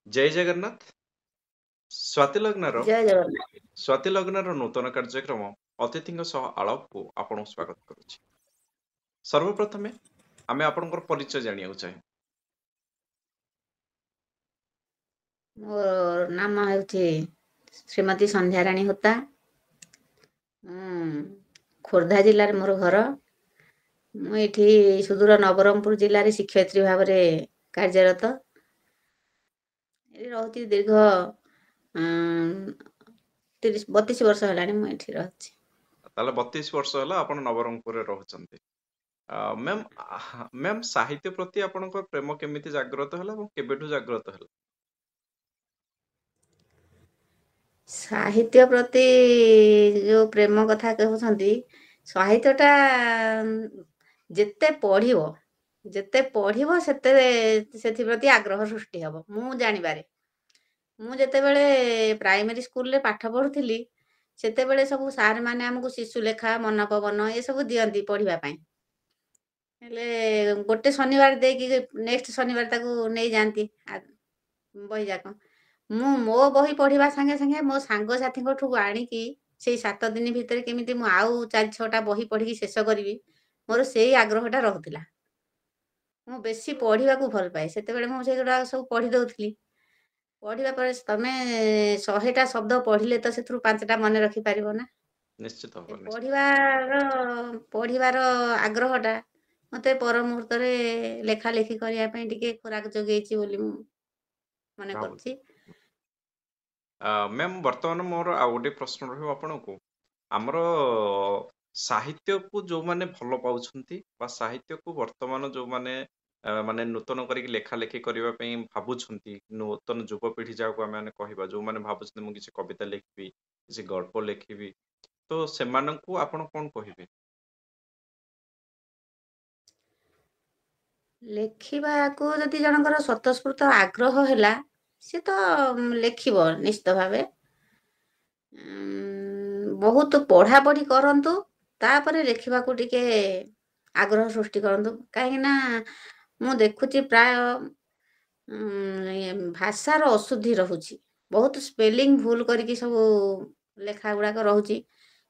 ଜୟ ଜଗନ୍ନାଥ। ସ୍ୱାତି ଲଗ୍ନର ଜୟ ଜଗନ୍ନାଥ। ସ୍ୱାତି ଲଗ୍ନର ନୂତନ କାର୍ଯ୍ୟକ୍ରମ ଅତିଥିଙ୍କ ସହ ଆଳାପକୁ ଆପଣଙ୍କୁ ସ୍ୱାଗତ କରୁଛି। ସର୍ବପ୍ରଥମେ ଆମେ ଆପଣଙ୍କର ପରିଚୟ ଜାଣିବାକୁ ଚାହେଁ। ମୋର ନାମ ହେଉଛି ଶ୍ରୀମତୀ ସନ୍ଧ୍ୟାରାଣୀ ହୋତା। ଖୋର୍ଦ୍ଧା ଜିଲ୍ଲାରେ ମୋର ଘର। ମୁଁ ଏଠି ସୁଦୂର ନବରଙ୍ଗପୁର ଜିଲ୍ଲାରେ ଶିକ୍ଷୟିତ୍ରୀ ଭାବରେ କାର୍ଯ୍ୟରତ। ଏଠି ରହୁଛି ଦୀର୍ଘ 32 ବର୍ଷ ହେଲାଣି ମୁଁ ଏଠି ରହୁଛି। ତାହେଲେ 32 ବର୍ଷ ହେଲା ଆପଣ ନବରଙ୍ଗପୁରରେ ରହୁଛନ୍ତି। ମ୍ୟାମ୍ ସାହିତ୍ୟ ପ୍ରତି ଆପଣଙ୍କ ପ୍ରେମ କେମିତି ଜାଗ୍ରତ ହେଲା ଏବଂ କେବେଠୁ ଜାଗ୍ରତ ହେଲା? ସାହିତ୍ୟ ପ୍ରତି ଯୋଉ ପ୍ରେମ କଥା କହୁଛନ୍ତି, ସାହିତ୍ୟଟା ଯେତେ ପଢିବ ସେତେ ସେଥିପ୍ରତି ଆଗ୍ରହ ସୃଷ୍ଟି ହବ। ମୁଁ ଜାଣିବାରେ, ମୁଁ ଯେତେବେଳେ ପ୍ରାଇମେରୀ ସ୍କୁଲରେ ପାଠ ପଢୁଥିଲି, ସେତେବେଳେ ସବୁ ସାର୍ ମାନେ ଆମକୁ ଶିଶୁଲେଖା, ମନପବନ ଏସବୁ ଦିଅନ୍ତି ପଢିବା ପାଇଁ। ହେଲେ ଗୋଟେ ଶନିବାର ଦେଇକି ନେକ୍ସଟ ଶନିବାର ତାକୁ ନେଇଯାଆନ୍ତି ବହି ଯାକ। ମୁଁ ମୋ ବହି ପଢିବା ସାଙ୍ଗେ ସାଙ୍ଗେ ମୋ ସାଙ୍ଗସାଥିଙ୍କଠୁ ଆଣିକି ସେଇ 7 ଦିନ ଭିତରେ କେମିତି ମୁଁ ଆଉ 4-6ଟା ବହି ପଢିକି ଶେଷ କରିବି, ମୋର ସେଇ ଆଗ୍ରହଟା ରହୁଥିଲା। ମୁଁ ବେଶୀ ପଢିବାକୁ ଭଲ ପାଏ। ସେତେବେଳେ ମୁଁ ସେଗୁଡ଼ା ସବୁ ପଢି ଦଉଥିଲି। ପଢିବା ପରେ ତମେ 100ଟା ଶବ୍ଦ ପଢିଲେ ତ ସେଥିରୁ 5ଟା ମନେ ରଖିପାରିବ ନା। ନିଶ୍ଚିତ ଏ ଭାବରେ ପଢିବାର ଆଗ୍ରହଟା ମତେ ପର ମୁହୂର୍ତ୍ତରେ ଲେଖା ଲେଖି କରିବା ପାଇଁ ଟିକେ ଖୋରାକ ଯୋଗେଇଛି ବୋଲି ମୁଁ ମନେ ଭାବୁଛି। କରୁଛି। ମ୍ୟାମ୍ ବର୍ତ୍ତମାନ ମୋର ଆଉ ଗୋଟେ ପ୍ରଶ୍ନ ରହିବ ଆପଣଙ୍କୁ। ଆମର ସାହିତ୍ୟକୁ ଯୋଉମାନେ ଭଲ ପାଉଛନ୍ତି ବା ସାହିତ୍ୟକୁ ବର୍ତ୍ତମାନ ଯୋଉମାନେ ମାନେ ନୂତନ କରିକି ଲେଖା ଲେଖି କରିବା ପାଇଁ ଭାବୁଛନ୍ତି, ନୂତନ ଯୁବପିଢି ଯାହାକୁ ଆମେ କହିବା, ଯୋଉମାନେ ଭାବୁଛନ୍ତି ମୁଁ କିଛି କବିତା ଲେଖିବି, କିଛି ଗଳ୍ପ ଲେଖିବି, ତ ସେମାନଙ୍କୁ ଆପଣ କଣ କହିବେ? ଲେଖିବାକୁ ଯଦି ଜଣଙ୍କର ସ୍ୱତଃସ୍ଫୂର୍ତ୍ତ ଆଗ୍ରହ ହେଲା, ସେ ତ ଲେଖିବ ନିଶ୍ଚିତ ଭାବେ। ବହୁତ ପଢାପଢି କରନ୍ତୁ, ତାପରେ ଲେଖିବାକୁ ଟିକେ ଆଗ୍ରହ ସୃଷ୍ଟି କରନ୍ତୁ। କାହିଁକି ନା ମୁଁ ଦେଖୁଛି ପ୍ରାୟ ଭାଷାର ଅଶୁଦ୍ଧି ରହୁଛି। ବହୁତ ସ୍ପେଲିଂ ଭୁଲ କରିକି ସବୁ ଲେଖା ଗୁଡାକ ରହୁଛି।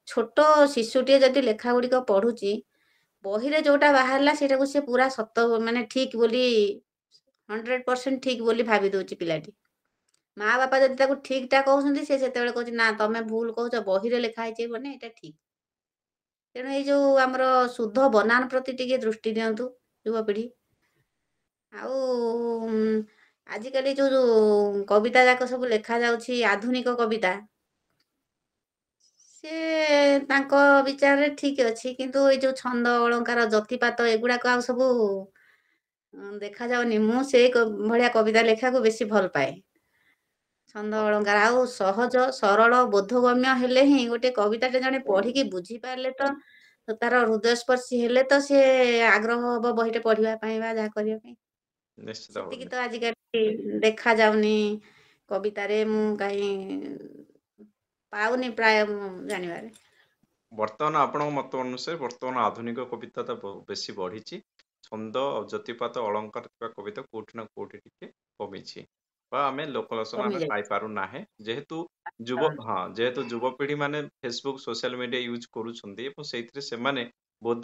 ଛୋଟ ଶିଶୁଟିଏ ଯଦି ଲେଖା ଗୁଡିକ ପଢୁଛି, ବହିରେ ଯୋଉଟା ବାହାରିଲା ସେଇଟାକୁ ସେ ପୁରା ସତ ମାନେ ଠିକ ବୋଲି 100% ଠିକ ବୋଲି ଭାବି ଦଉଛି ପିଲାଟି। ମା ବାପା ଯଦି ତାକୁ ଠିକ ଟା କହୁଛନ୍ତି, ସେ ସେତେବେଳେ କହୁଛି ନା ତମେ ଭୁଲ କହୁଛ, ବହିରେ ଲେଖା ହେଇଛି ମାନେ ଏଇଟା ଠିକ। ତେଣୁ ଏଇ ଯୋଉ ଆମର ଶୁଦ୍ଧ ବନାନ ପ୍ରତି ଟିକେ ଦୃଷ୍ଟି ଦିଅନ୍ତୁ ଯୁବପିଢି। ଆଉ ଆଜିକାଲି ଯୋଉ କବିତା ଯାକ ସବୁ ଲେଖା ଯାଉଛି, ଆଧୁନିକ କବିତା, ସେ ତାଙ୍କ ବିଚାରରେ ଠିକ ଅଛି, କିନ୍ତୁ ଏଇ ଯୋଉ ଛନ୍ଦ ଅଳଙ୍କାର ଯତିପାତ ଏଗୁଡାକ ଆଉ ସବୁ ଦେଖାଯାଉନି। ମୁଁ ସେଇ ଭଳିଆ କବିତା ଲେଖିବାକୁ ବେଶୀ ଭଲ ପାଏ। ଛନ୍ଦ ଅଳଙ୍କାର ଆଉ ସହଜ ସରଳ ବୋଧଗମ୍ୟ ହେଲେ ହିଁ ଗୋଟେ କବିତାଟେ ଜଣେ ପଢିକି ବୁଝିପାରିଲେ ତ ତାର ହୃଦୟସ୍ପର୍ଶୀ ହେଲେ ତ ସିଏ ଆଗ୍ରହ ହବ ବହିଟେ ପଢିବା ପାଇଁ ବା ଯାହା କରିବା ପାଇଁ। ନିଶ୍ଚିତ ସେତିକି ଭାବରେ। ତ ଆଜିକାଲି ଦେଖା ଯାଉନି କବିତାରେ, ମୁଁ କାହିଁ ପାଉନି ପ୍ରାୟ ମୁଁ ଜାଣିବାରେ। ବର୍ତ୍ତମାନ ଆପଣଙ୍କ ମତ ଅନୁସାରେ ବର୍ତ୍ତମାନ ଆଧୁନିକ କବିତା ତ ବେଶୀ ବଢିଛି। ଛନ୍ଦ, ଯତିପାତ, ଅଳଙ୍କାର ଥିବା କବିତା କୋଉଠି ନା କୋଉଠି ଟିକେ କମିଛି। ବା ଆମେ ଲୋକଲୋଚନ କମି ଆମେ ଯାଇଛି। ପାଇପାରୁନାହେଁ। ଯେହେତୁ ହଁ। ଯେହେତୁ ଯୁବପିଢି ମାନେ ଫେସବୁକ୍ ସୋସିଆଲ ମିଡିଆ ୟୁଜ କରୁଛନ୍ତି ଏବଂ ସେଇଥିରେ ସେମାନେ ବୋଧ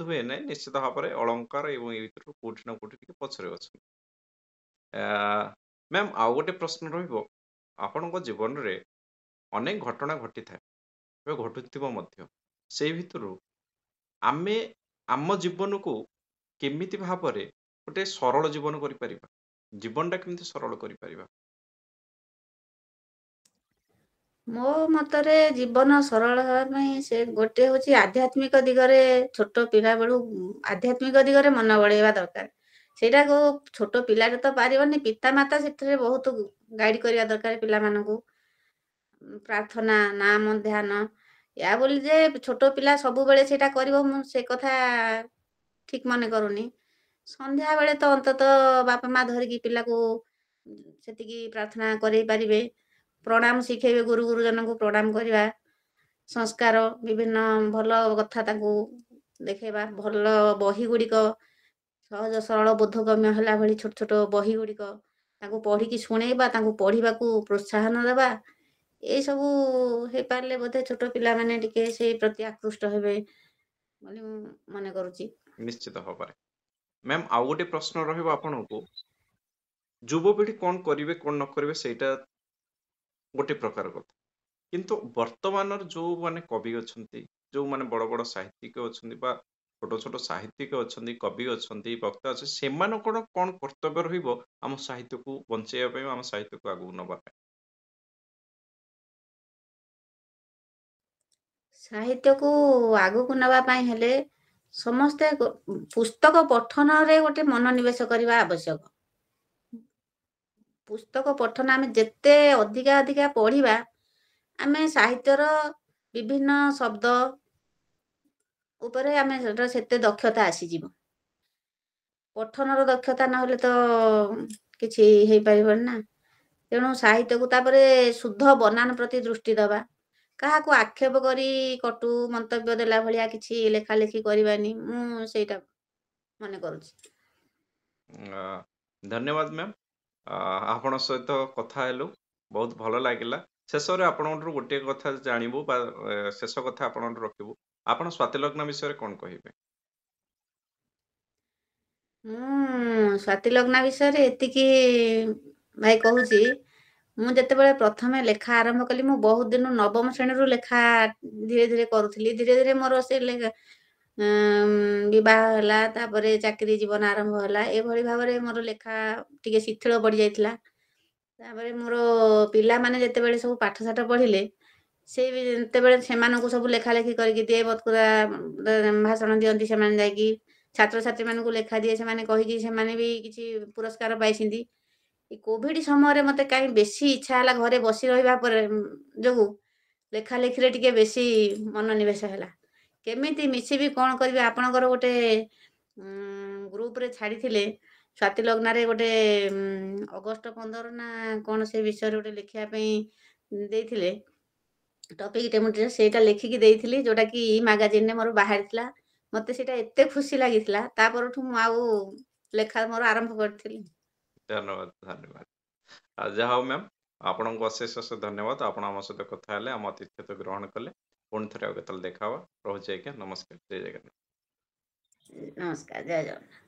ହୁଏ ନାଇଁ, ନିଶ୍ଚିତ ଭାବରେ ଅଳଙ୍କାର ଏବଂ ଏଇ ଭିତରୁ କୋଉଠି ନା କୋଉଠି ଟିକେ ପଛରେ ଅଛନ୍ତି। ମ୍ୟାମ୍ ଆଉ ଗୋଟେ ପ୍ରଶ୍ନ ରହିବ, ଆପଣଙ୍କ ଜୀବନରେ ଅନେକ ଘଟଣା ଘଟିଥାଏ, ଏବେ ଘଟୁଥିବ ମଧ୍ୟ। ସେଇ ଭିତରୁ ଆମେ ଆମ ଜୀବନକୁ କେମିତି ଭାବରେ ଗୋଟେ ସରଳ ଜୀବନ କରିପାରିବା? ଜୀବନଟା କେମିତି ସରଳ କରିପାରିବା? ମୋ ମତରେ ଜୀବନ ସରଳ ହେବା ପାଇଁ ସେ ଗୋଟେ ହଉଛି ଆଧ୍ୟାତ୍ମିକ ଦିଗରେ ଛୋଟ ପିଲା ବେଳୁ ଆଧ୍ୟାତ୍ମିକ ଦିଗରେ ମନ ବଳେଇବା ଦରକାର। ସେଇଟାକୁ ଛୋଟ ପିଲାଟେ ତ ପାରିବନି, ପିତାମାତା ସେଥିରେ ବହୁତ ଗାଇଡ କରିବା ଦରକାର ପିଲାମାନଙ୍କୁ। ପ୍ରାର୍ଥନା, ନାମ ଧ୍ୟାନ, ୟା ବୋଲି ଯେ ଛୋଟ ପିଲା ସବୁବେଳେ ସେଇଟା କରିବ, ମୁଁ ସେ କଥା ଠିକ ମନେ କରୁନି। ସନ୍ଧ୍ୟା ବେଳେ ତ ଅନ୍ତତଃ ବାପା ମା ଧରିକି ପିଲାକୁ ସେତିକି ପ୍ରାର୍ଥନା କରେଇ ପାରିବେ। ପ୍ରଣାମ ଶିଖେଇବେ, ଗୁରୁ ଗୁରୁଜନଙ୍କୁ ପ୍ରଣାମ କରିବା। ସଂସ୍କାର ବିଭିନ୍ନ ଭଲ କଥା ତାଙ୍କୁ ଦେଖେଇବା। ଭଲ ବହି ଗୁଡ଼ିକ ସହଜ ସରଳ ବୋଧଗମ୍ୟ ହେଲା ଭଳି ଛୋଟ ଛୋଟ ବହି ଗୁଡ଼ିକ ତାଙ୍କୁ ପଢ଼ିକି ଶୁଣେଇବା, ତାଙ୍କୁ ପଢ଼ିବାକୁ ପ୍ରୋତ୍ସାହନ ଦେବା, ଏଇସବୁ ହେଇପାରିଲେ ବୋଧେ ଛୋଟ ପିଲାମାନେ ଟିକେ ସେଇ ପ୍ରତି ଆକୃଷ୍ଟ ହେବେ ବୋଲି ମୁଁ ମନେ କରୁଛି। ନିଶ୍ଚିତ ଭାବରେ। ମ୍ୟାମ୍ ଆଉ ଗୋଟେ ପ୍ରଶ୍ନ ରହିବ ଆପଣଙ୍କୁ, ଯୁବପିଢ଼ି କଣ କରିବେ କଣ ନ କରିବେ ସେଇଟା ଗୋଟେ ପ୍ରକାର କଥା। କିନ୍ତୁ ବର୍ତ୍ତମାନର ଯୋଉମାନେ କବି ଅଛନ୍ତି, ଯୋଉମାନେ ବଡ଼ ବଡ଼ ସାହିତ୍ୟିକ ଅଛନ୍ତି ବା ଛୋଟ ଛୋଟ ସାହିତ୍ୟିକ ଅଛନ୍ତି, କବି ଅଛନ୍ତି, ବକ୍ତା ଅଛନ୍ତି, ସେମାନଙ୍କର କଣ କର୍ତ୍ତବ୍ୟ ରହିବ ଆମ ସାହିତ୍ୟକୁ ବଞ୍ଚେଇବା ପାଇଁ, ଆମ ସାହିତ୍ୟକୁ ଆଗକୁ ନବା ପାଇଁ? ସାହିତ୍ୟକୁ ଆଗକୁ ନେବା ପାଇଁ ହେଲେ ସମସ୍ତେ ପୁସ୍ତକ ପଠନରେ ଗୋଟେ ମନୋନିବେଶ କରିବା ଆବଶ୍ୟକ। ପୁସ୍ତକ ପଠନ ଆମେ ଯେତେ ଅଧିକା ପଢ଼ିବା, ଆମେ ସାହିତ୍ୟର ବିଭିନ୍ନ ଶବ୍ଦ ଉପରେ ଆମେ ସେତେ ଦକ୍ଷତା ଆସିଯିବ। ପଠନର ଦକ୍ଷତା ନହେଲେ ତ କିଛି ହେଇପାରିବନି ନା। ତେଣୁ ସାହିତ୍ୟକୁ ତାପରେ ଶୁଦ୍ଧ ବନାନ ପ୍ରତି ଦୃଷ୍ଟି ଦବା। କାହାକୁ ଆକ୍ଷେପ କରି କଟୁ ମନ୍ତବ୍ୟ ଦେଲା ଭଳିଆ କିଛି ଲେଖାଲେଖି କରିବାନି। ମୁଁ ସେଇଟା ମନେ କରୁଛି। ଧନ୍ୟବାଦ ମ୍ୟାମ୍। ଆପଣଙ୍କ ସହିତ କଥା ହେଲୁ, ବହୁତ ଭଲ ଲାଗିଲା। ଶେଷରେ ଆପଣଙ୍କଠାରୁ ଗୋଟିଏ କଥା ଜାଣିବୁ ବା ଶେଷ କଥା ଆପଣଙ୍କଠାରୁ ରଖିବୁ। ଆପଣ ସ୍ୱାତିଲଗ୍ନ ବିଷୟରେ କଣ କହିବେ? ମୁଁ ସ୍ୱାତିଲଗ୍ନା ବିଷୟରେ ଏତିକି ଭାଇ କହୁଛି, ମୁଁ ଯେତେବେଳେ ପ୍ରଥମେ ଲେଖା ଆରମ୍ଭ କଲି, ମୁଁ ବହୁତ ଦିନୁ ନବମ ଶ୍ରେଣୀରୁ ଲେଖା ଧୀରେ କରୁଥିଲି। ଧୀରେ ମୋର ସେ ବିବାହ ହେଲା, ତାପରେ ଚାକିରୀ ଜୀବନ ଆରମ୍ଭ ହେଲା। ଏଭଳି ଭାବରେ ମୋର ଲେଖା ଟିକେ ଶିଥିଳ ପଡ଼ି ଯାଇଥିଲା। ତାପରେ ମୋର ପିଲାମାନେ ଯେତେବେଳେ ସବୁ ପାଠଶାଠ ପଢ଼ିଲେ, ଯେତେବେଳେ ସେମାନଙ୍କୁ ସବୁ ଲେଖାଲେଖି କରିକି ଦିଏ, ବକ୍ତୃତା ଭାଷଣ ଦିଅନ୍ତି, ସେମାନେ ଯାଇକି ଛାତ୍ରଛାତ୍ରୀମାନଙ୍କୁ ଲେଖା ଦିଏ, ସେମାନେ କହିକି ସେମାନେ ବି କିଛି ପୁରସ୍କାର ପାଇଛନ୍ତି। ଏ କୋଭିଡ ସମୟରେ ମତେ କାହିଁ ବେଶୀ ଇଚ୍ଛା ହେଲା, ଘରେ ବସି ରହିବା ପରେ ଯୋଗୁ ଲେଖାଲେଖିରେ ଟିକେ ବେଶୀ ମନୋନିବେଶ ହେଲା। କେମିତି ମିଶିବି, କଣ କରିବି, ଆପଣଙ୍କର ଗୋଟେ ଗ୍ରୁପରେ ଛାଡ଼ିଥିଲେ ସ୍ୱାତିଲଗ୍ନାରେ ଗୋଟେ ଅଗଷ୍ଟ 15 ନା କଣ ସେ ବିଷୟରେ ଗୋଟେ ଲେଖିବା ପାଇଁ ଦେଇଥିଲେ ଟପିକଟେ, ମୁଁ ସେଇଟା ଲେଖିକି ଦେଇଥିଲି, ଯୋଉଟାକି ଇ ମାଗାଜିନରେ ମୋର ବାହାରିଥିଲା। ମତେ ସେଇଟା ଏତେ ଖୁସି ଲାଗିଥିଲା, ତା ପରଠୁ ମୁଁ ଆଉ ଲେଖା ମୋର ଆରମ୍ଭ କରିଥିଲି। ଧନ୍ୟବାଦ। ଯାହା ହଉ ମ୍ୟାମ୍, ଆପଣଙ୍କୁ ଅଶେଷ ଧନ୍ୟବାଦ। ଆପଣ ଆମ ସହିତ କଥା ହେଲେ, ଆମ ଆତିଥ୍ୟତା ଗ୍ରହଣ କଲେ। ପୁଣି ଥରେ ଆଉ କେତେବେଳେ ଦେଖା ହବା। ରହୁଛି ଆଜ୍ଞା, ନମସ୍କାର, ଜୟ ଜଗନ୍ନାଥ। ନମସ୍କାର, ଜୟ ଜଗନ୍ନାଥ।